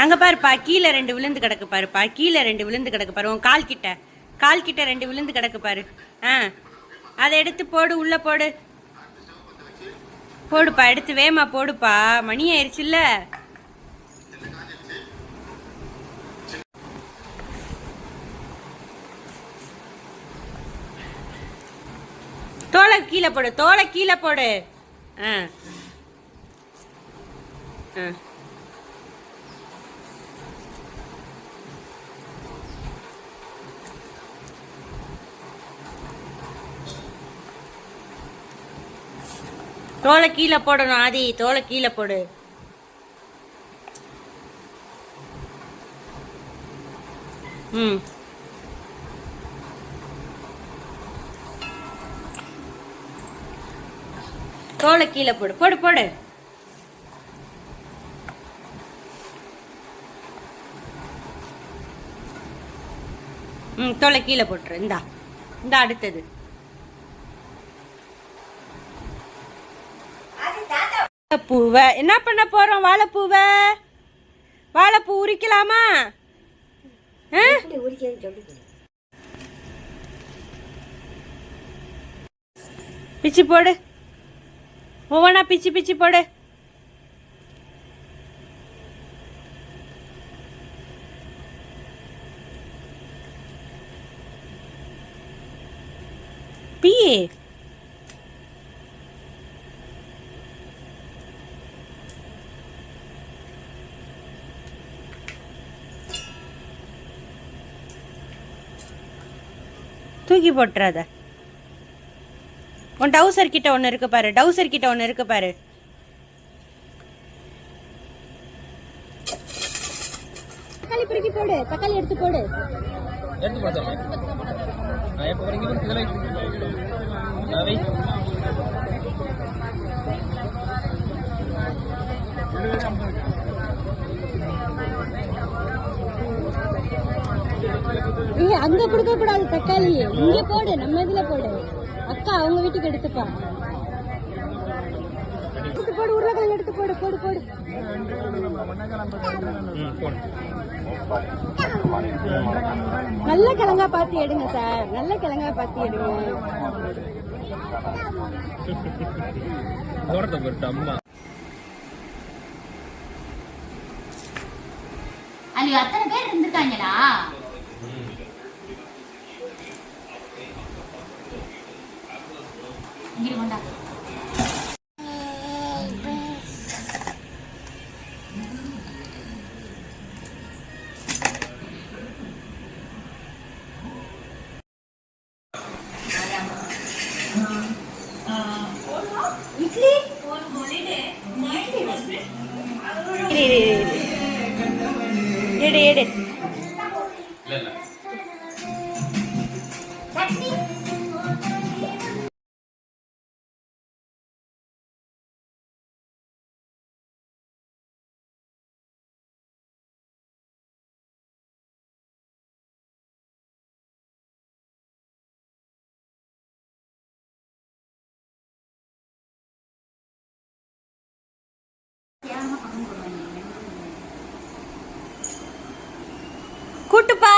அங்க பாருப்பா, கீழே 2 விழுந்து கிடக்கு பாருப்பா, கீழே 2 விழுந்து கிடக்கு பாரு. உன் கால் கிட்ட 2 விழுந்து கிடக்கு பாரு. அதை எடுத்து போடு, உள்ள போடு. போடுப்பா, எடுத்து வேமா போடுப்பா, மணி ஆயிடுச்சுல்ல. தோலை கீழே போடு, தோலை கீழே போடு. தோலை கீழே போடணும் ஆதி, தோலை கீழே போடு. தோலை கீழே போடு, போடு போடு. தோலை கீழே போட்டுரு. இந்த அடுத்தது பூவை என்ன பண்ண போறோம்? வாழைப்பூவை, வாழைப்பூ உரிக்கலாமா? பிச்சு போடு, ஒவ்வொன்னா பிச்சு பிச்சு போடு. பியே தூக்கி போட்டுறாத. உன் டவுசர் கிட்ட ஒன்று இருக்கு பாரு, டவுசர் கிட்ட ஒன்று இருக்கு பாரு. தக்காளி பிரிக்கி போடு, தக்காளி எடுத்து போடு. அங்க கொடுக்க கூடாது தக்காளி, இங்க போடு, நம்ம இதுல போடு. அக்கா அவங்க வீட்டுக்கு எடுத்துப்பா. எடுத்து போடு, உருளைக்கிழங்கு எடுத்து போடு, போடு போடு. நல்ல கிழங்கா பார்த்து எடுங்க சார், நல்ல கிழங்கா பார்த்து எடுங்க. அது அத்தனை பேர் இருந்திருக்காங்களா? எடு கூட்டுப்பா.